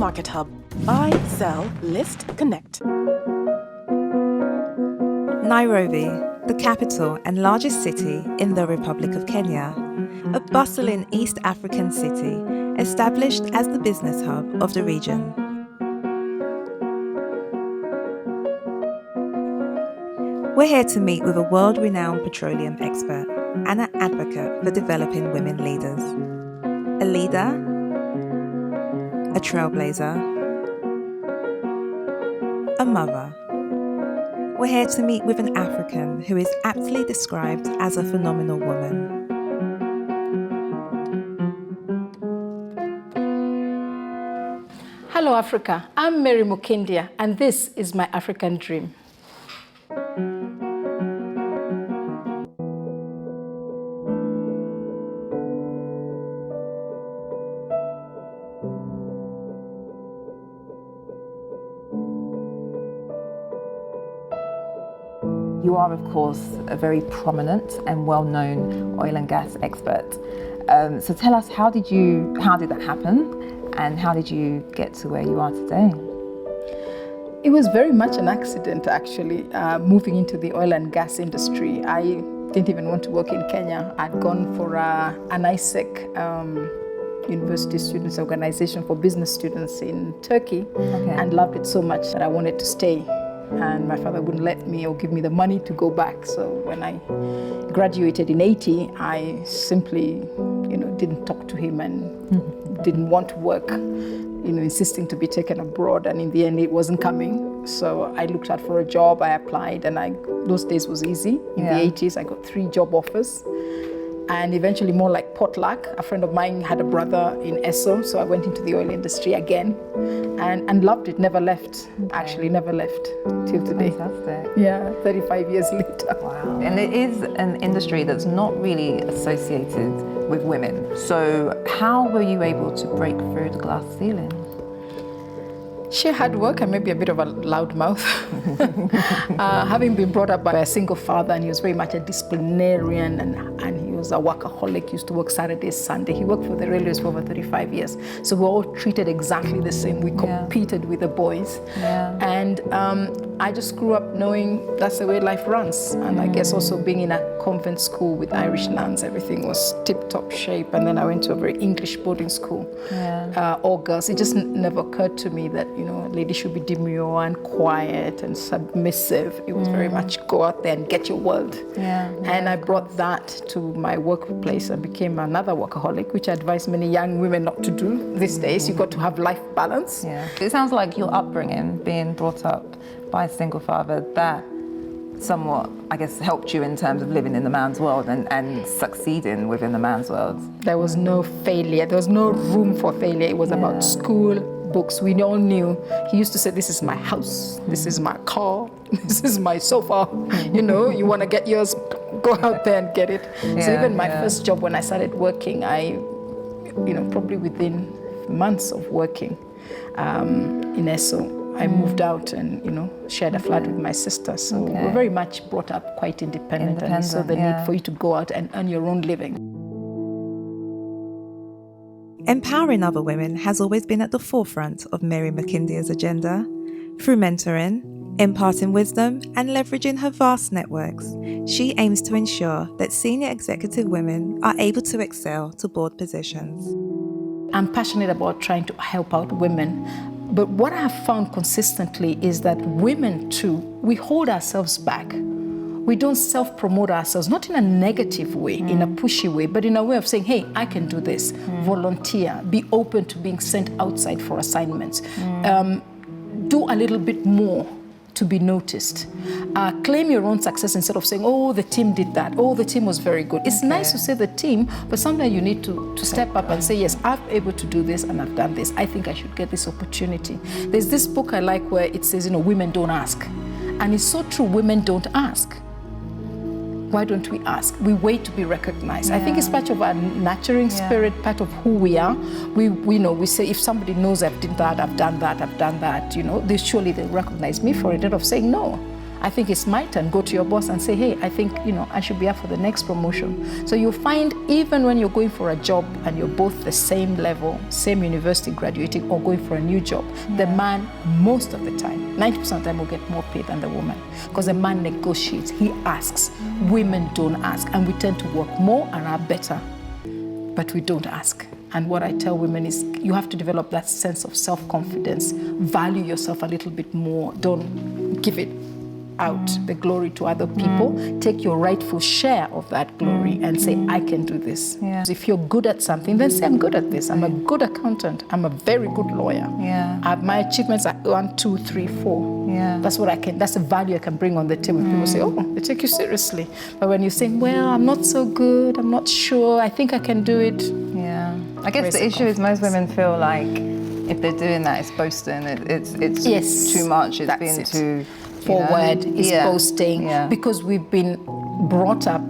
Market Hub. Buy, sell, list, connect. Nairobi, the capital and largest city in the Republic of Kenya, a bustling East African city established as the business hub of the region. We're here to meet with a world-renowned petroleum expert and an advocate for developing women leaders. A leader, a trailblazer, a mother. We're here to meet with an African who is aptly described as a phenomenal woman. Hello Africa, I'm Mary Mukindia and this is my African dream. You are, of course, a very prominent and well-known oil and gas expert. So tell us, how did that happen, and how did you get to where you are today? It was very much an accident, actually, moving into the oil and gas industry. I didn't even want to work in Kenya. I'd gone for an ISEC, University Students Organization for Business Students in Turkey, and loved it so much that I wanted to stay. And my father wouldn't let me or give me the money to go back. So when I graduated in 80, I simply, didn't talk to him and didn't want to work, insisting to be taken abroad. And in the end, it wasn't coming. So I looked out for a job, I applied, and those days was easy. In the 80s, I got 3 job offers. And eventually, more like potluck, a friend of mine had a brother in Esso, so I went into the oil industry again and loved it, never left, actually never left till today. Fantastic. Yeah, 35 years later. Wow. And it is an industry that's not really associated with women. So how were you able to break through the glass ceiling? Sheer hard work and maybe a bit of a loud mouth. Having been brought up by a single father, and he was very much a disciplinarian and he was a workaholic, used to work Saturday, Sunday. He worked for the railways for over 35 years. So we're all treated exactly the same. We competed with the boys. Yeah. And I just grew up knowing that's the way life runs. And I guess also being in a convent school with Irish nuns, everything was tip-top shape. And then I went to a very English boarding school, all girls. It just never occurred to me that, a lady should be demure and quiet and submissive. It was very much go out there and get your world. Yeah. And I brought that to my workplace and became another workaholic, which I advise many young women not to do these days. You've got to have life balance. Yeah. It sounds like your upbringing, being brought up by a single father, that somewhat, I guess, helped you in terms of living in the man's world and succeeding within the man's world. There was no failure. There was no room for failure. It was about school, books. We all knew. He used to say, this is my house, this is my car, this is my sofa. You want to get yours, go out there and get it. So even my first job when I started working, I, probably within months of working in Esso, I moved out and, shared a flat with my sister. So we're very much brought up quite independent. And so the need for you to go out and earn your own living. Empowering other women has always been at the forefront of Mary Mukindia's agenda. Through mentoring, imparting wisdom, and leveraging her vast networks, she aims to ensure that senior executive women are able to excel to board positions. I'm passionate about trying to help out women, but what I have found consistently is that women too, we hold ourselves back. We don't self-promote ourselves, not in a negative way, in a pushy way, but in a way of saying, hey, I can do this, volunteer, be open to being sent outside for assignments, do a little bit more to be noticed. Claim your own success instead of saying, oh, the team did that, oh, the team was very good. It's nice to say the team, but sometimes you need to step up and say, yes, I'm able to do this and I've done this. I think I should get this opportunity. There's this book I like where it says, women don't ask. And it's so true, women don't ask. Why don't we ask? We wait to be recognized. I think it's part of our nurturing spirit, part of who we are. We say, if somebody knows I've done that, they surely they'll recognize me for it, instead of saying, no, I think it's my turn. Go to your boss and say, hey, I think, I should be up for the next promotion. So you'll find even when you're going for a job and you're both the same level, same university graduating or going for a new job, the man, most of the time, 90% of the time will get more pay than the woman. Because the man negotiates, he asks. Women don't ask. And we tend to work more and are better, but we don't ask. And what I tell women is you have to develop that sense of self-confidence, value yourself a little bit more. Don't give it out, the glory to other people. Take your rightful share of that glory and say, I can do this. Yeah. If you're good at something, then say, I'm good at this. I'm a good accountant. I'm a very good lawyer. Yeah. My achievements are 1, 2, 3, 4. Yeah. That's what I can, that's the value I can bring on the table. People say, oh, they take you seriously. But when you say, well, I'm not so good, I'm not sure, I think I can do it. Yeah. I guess Raise the the issue is most women feel like if they're doing that, it's boasting. It's Yes, too much. It's that's being it. too Forward, is boasting, Yeah. because we've been brought up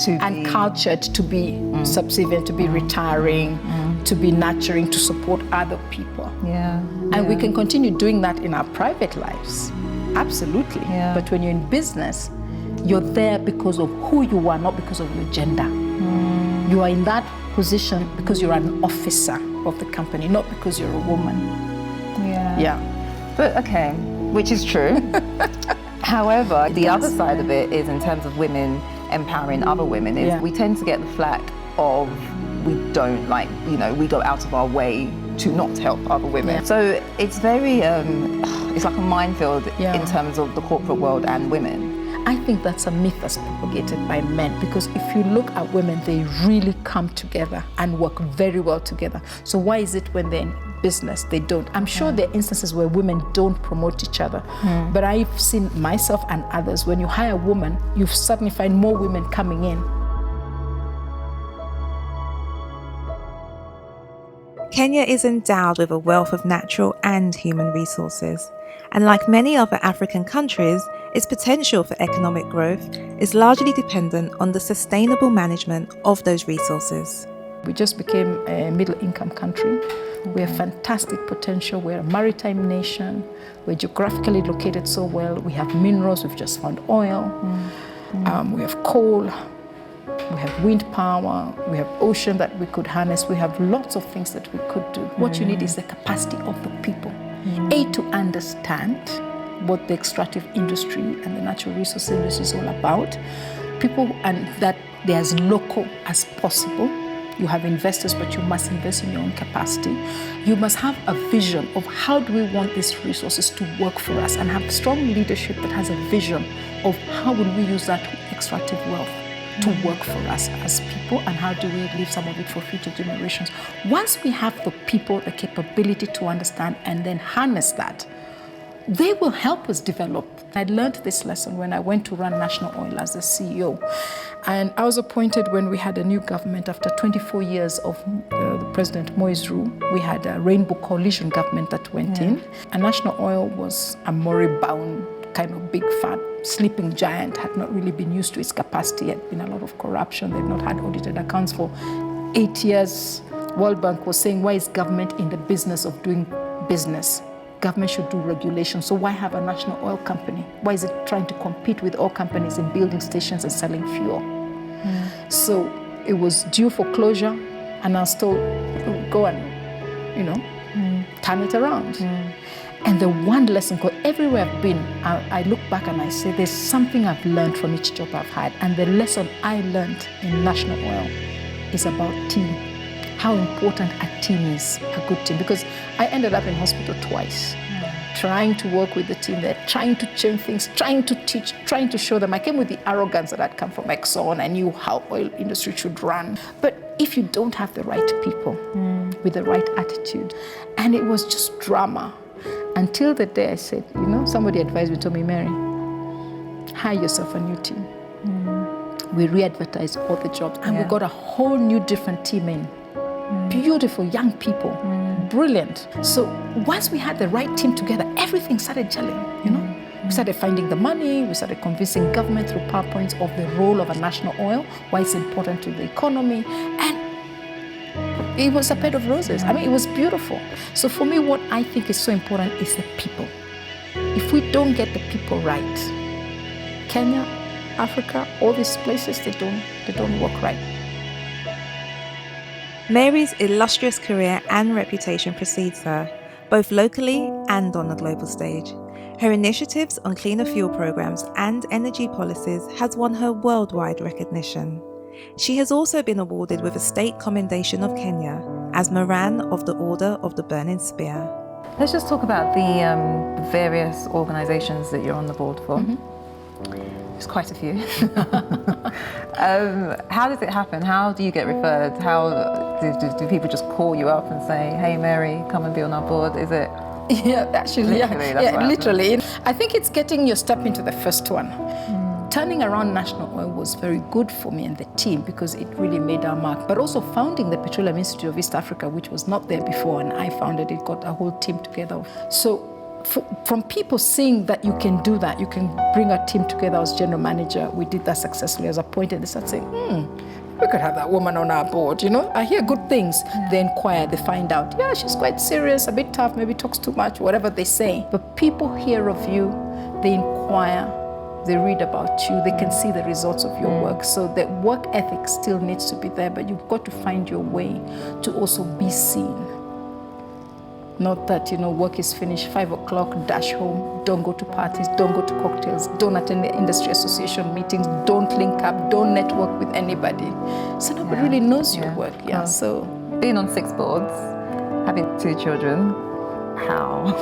to and be, cultured to be subservient, to be retiring, to be nurturing, to support other people. Yeah. And we can continue doing that in our private lives. Absolutely. Yeah. But when you're in business, you're there because of who you are, not because of your gender. You are in that position because you're an officer of the company, not because you're a woman. Yeah. Yeah. But okay, which is true. However, the other side of it is in terms of women empowering other women is Yeah. we tend to get the flack of we don't we go out of our way to not help other women. Yeah. So it's very, it's like a minefield Yeah. in terms of the corporate world and women. I think that's a myth that's propagated by men, because if you look at women, they really come together and work very well together. So why is it when they're in business, they don't? I'm sure there are instances where women don't promote each other, but I've seen myself and others, when you hire a woman, you suddenly find more women coming in. Kenya is endowed with a wealth of natural and human resources, and like many other African countries, its potential for economic growth is largely dependent on the sustainable management of those resources. We just became a middle-income country. We have fantastic potential. We're a maritime nation. We're geographically located so well. We have minerals. We've just found oil. We have coal. We have wind power. We have ocean that we could harness. We have lots of things that we could do. What you need is the capacity of the people. A, to understand what the extractive industry and the natural resource industry is all about. People, and that they're as local as possible. You have investors, but you must invest in your own capacity. You must have a vision of how do we want these resources to work for us, and have strong leadership that has a vision of how will we use that extractive wealth to work for us as people, and how do we leave some of it for future generations. Once we have the people, the capability to understand and then harness that, they will help us develop. I learned this lesson when I went to run National Oil as the CEO. And I was appointed when we had a new government after 24 years of President Moi's rule. We had a Rainbow Coalition government that went in. And National Oil was a moribund, kind of big, fat, sleeping giant, had not really been used to its capacity. Had been a lot of corruption. They'd not had audited accounts for 8 years. World Bank was saying, why is government in the business of doing business? Government should do regulation. So why have a national oil company? Why is it trying to compete with oil companies in building stations and selling fuel? So it was due for closure, and I was told, go and, turn it around. And the one lesson, because everywhere I've been, I look back and I say, there's something I've learned from each job I've had. And the lesson I learned in National Oil is about team. How important a team is, a good team. Because I ended up in hospital twice, trying to work with the team there, trying to change things, trying to teach, trying to show them. I came with the arrogance that I'd come from Exxon. I knew how oil industry should run. But if you don't have the right people with the right attitude, and it was just drama. Until the day I said, somebody advised me, told me, Mary, hire yourself a new team. We re-advertised all the jobs, and we got a whole new different team in. Beautiful young people, brilliant. So once we had the right team together, everything started gelling, We started finding the money, we started convincing government through PowerPoints of the role of a national oil, why it's important to the economy, and it was a bed of roses. I mean, it was beautiful. So for me, what I think is so important is the people. If we don't get the people right, Kenya, Africa, all these places, they don't work right. Mary's illustrious career and reputation precedes her, both locally and on the global stage. Her initiatives on cleaner fuel programs and energy policies has won her worldwide recognition. She has also been awarded with a State Commendation of Kenya as Moran of the Order of the Burning Spear. Let's just talk about the various organisations that you're on the board for. There's quite a few. How does it happen? How do you get referred? How do people just call you up and say, "Hey, Mary, come and be on our board"? Is it? Yeah, actually, Literally, literally. I think it's getting your step into the first one. Turning around National Oil was very good for me and the team because it really made our mark. But also founding the Petroleum Institute of East Africa, which was not there before, and I founded it, got a whole team together. So from people seeing that you can do that, you can bring a team together as general manager, we did that successfully. I was appointed. They started saying, we could have that woman on our board, you know? I hear good things. They inquire, they find out, yeah, she's quite serious, a bit tough, maybe talks too much, whatever they say. But people hear of you, they inquire, they read about you, they can see the results of your work. So the work ethic still needs to be there, but you've got to find your way to also be seen. Not that, work is finished, 5 o'clock, dash home, don't go to parties, don't go to cocktails, don't attend the industry association meetings, don't link up, don't network with anybody. So nobody really knows your work. Yeah. So being on 6 boards, having 2 children, how?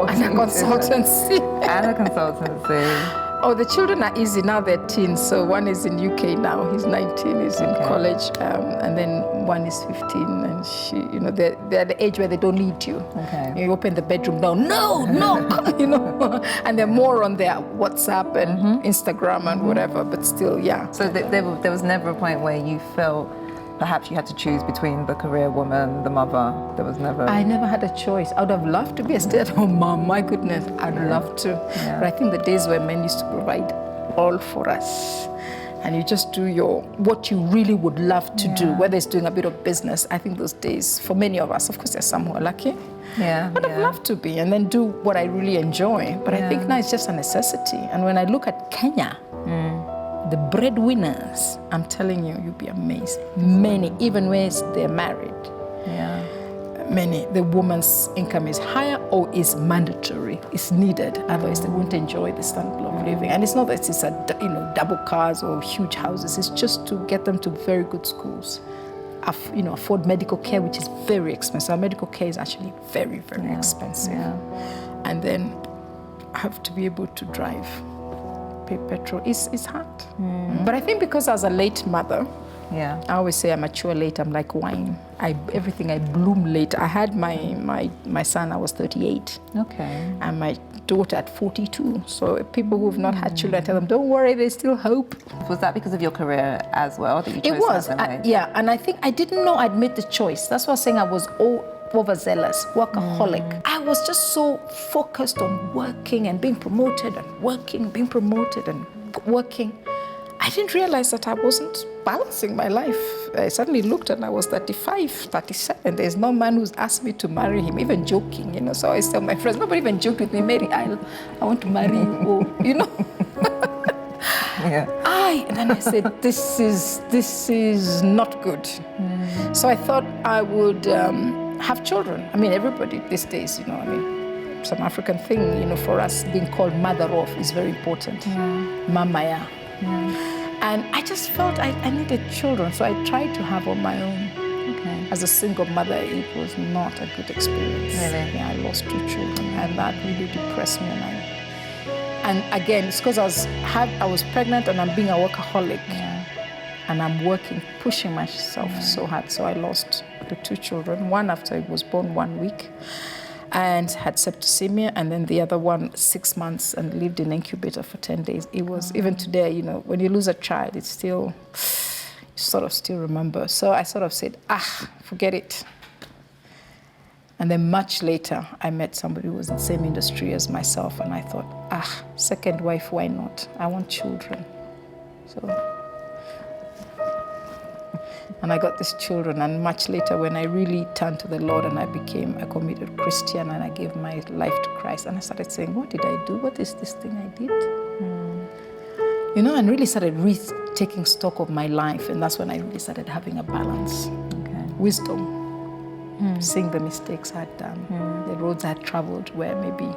And a consultancy. And a consultancy. Oh, the children are easy now. They're teens. So one is in UK now. He's 19. He's in college, and then one is 15. And she, they're the age where they don't need you. Okay. You open the bedroom door. No, come, and they're more on their WhatsApp and Instagram and whatever. But still, yeah. So there was never a point where you felt perhaps you had to choose between the career woman, the mother. There was never. I never had a choice. I would have loved to be a stay-at-home mom. My goodness, I'd love to. Yeah. But I think the days where men used to provide all for us, and you just do what you really would love to do, whether it's doing a bit of business. I think those days, for many of us, of course, there's some who are lucky. Yeah. I'd have loved to be, and then do what I really enjoy. But I think now it's just a necessity. And when I look at Kenya, the breadwinners, I'm telling you, you'll be amazed. Many, even when they're married, many, the woman's income is higher or is mandatory, it's needed. Otherwise, they won't enjoy the standard of living. And it's not that it's double cars or huge houses. It's just to get them to very good schools. Afford medical care, which is very expensive. Our medical care is actually very, very expensive. Yeah. And then have to be able to drive. Petrol is hard. But I think because I was a late mother, I always say I mature late. I'm like wine. Everything I bloom late. I had my son, I was 38. Okay. And my daughter at 42. So people who've not had children, I tell them, don't worry, there's still hope. Was that because of your career as well that you chose? It was. To have them yeah, and I think I didn't know I'd made the choice. That's why I was saying I was overzealous, workaholic. I was just so focused on working and being promoted and working, being promoted and working. I didn't realize that I wasn't balancing my life. I suddenly looked and I was 35, 37. There's no man who's asked me to marry him, even joking, So I always tell my friends, nobody even joked with me, Mary, I want to marry you, And then I said, this is not good. So I thought I would have children. I mean, everybody these days, some African thing, for us being called mother of is very important. Mamaya. And I just felt I needed children, so I tried to have on my own. Okay. As a single mother, it was not a good experience. Really? Yeah, I lost 2 children, and that really depressed me. And again, it's because I was pregnant and I'm being a workaholic. And I'm working, pushing myself so hard. So I lost the 2 children, one after I was born 1 week and had septicemia, and then the other one 6 months and lived in incubator for 10 days. It was, even today, when you lose a child, it's still, you sort of still remember. So I sort of said, forget it. And then much later, I met somebody who was in the same industry as myself, and I thought, second wife, why not? I want children. And I got these children, and much later when I really turned to the Lord and I became a committed Christian and I gave my life to Christ, and I started saying, what did I do? What is this thing I did? you know, and really started taking stock of my life. And that's when I really started having a balance. Okay. Wisdom, seeing the mistakes I'd done, the roads I'd traveled where maybe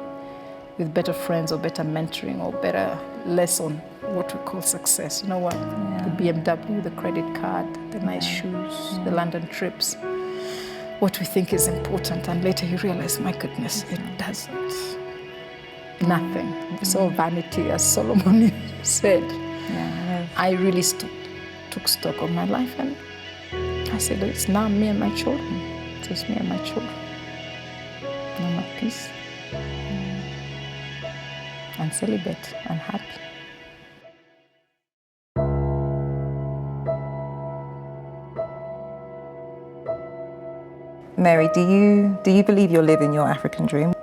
with better friends or better mentoring or better less on what we call success. You know what? The BMW, the credit card, the nice shoes, the London trips, what we think is important, and later you realize, my goodness, it doesn't. Nothing. It's all vanity, as Solomon said. Yeah, I really took stock of my life, and I said, it's now me and my children. It's just me and my children. And I'm at peace. And celibate and happy. Mary, do you believe you're living your African dream?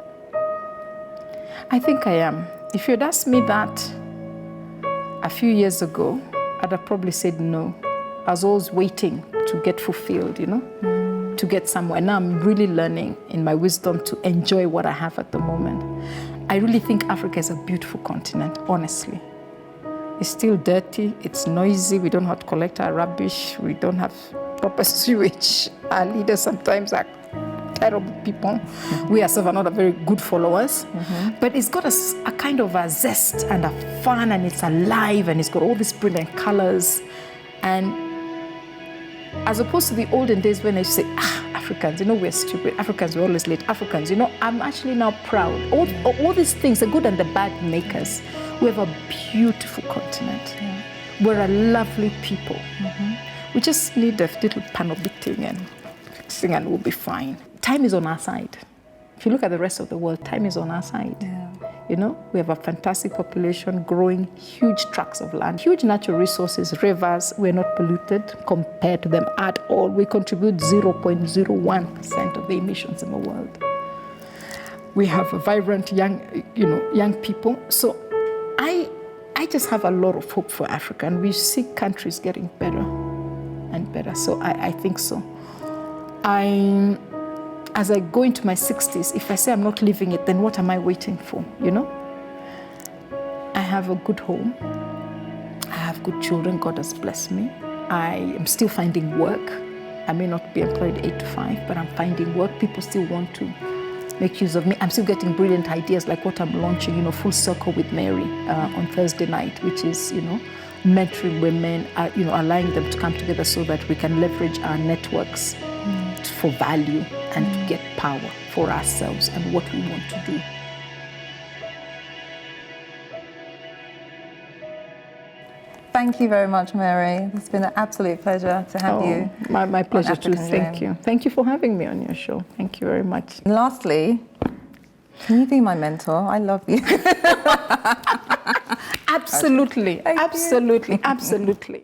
I think I am. If you'd asked me that a few years ago, I'd have probably said no. I was always waiting to get fulfilled, you know, to get somewhere. Now I'm really learning in my wisdom to enjoy what I have at the moment. I really think Africa is a beautiful continent, honestly. It's still dirty, it's noisy, we don't know how to collect our rubbish, we don't have proper sewage. Our leaders sometimes are terrible people. We ourselves are not very good followers. But it's got a kind of a zest and a fun, and it's alive, and it's got all these brilliant colors. And as opposed to the olden days when they say, Africans, you know, we're stupid. Africans, we're always late. Africans, you know, I'm actually now proud. All these things, the good and the bad make us. We have a beautiful continent. We're a lovely people. We just need a little panel beating and fixing, and we'll be fine. Time is on our side. If you look at the rest of the world, time is on our side. You know, we have a fantastic population, growing huge tracts of land, huge natural resources, rivers. We're not polluted compared to them at all. We contribute 0.01% of the emissions in the world. We have a vibrant young people. So I just have a lot of hope for Africa, and we see countries getting better and better. So I think so. As I go into my 60s, if I say I'm not living it, then what am I waiting for, you know? I have a good home. I have good children. God has blessed me. I am still finding work. I may not be employed 8 to 5, but I'm finding work. People still want to make use of me. I'm still getting brilliant ideas like what I'm launching, you know, Full Circle with Mary on Thursday night, which is, you know, mentoring women, you know, allowing them to come together so that we can leverage our networks for value and to get power for ourselves and what we want to do. Thank you very much, Mary. It's been an absolute pleasure to have you. My pleasure too. African Thank Dream. you. Thank you for having me on your show. Thank you very much. And lastly, can you be my mentor? I love you. Absolutely, absolutely, absolutely.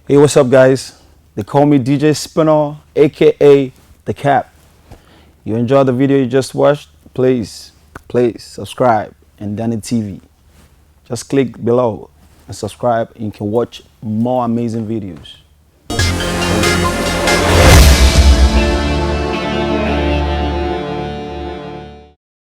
Hey, what's up, guys? They call me DJ Spinall, aka The Cap. You enjoyed the video you just watched? Please subscribe and Danny TV. Just click below and subscribe, and you can watch more amazing videos.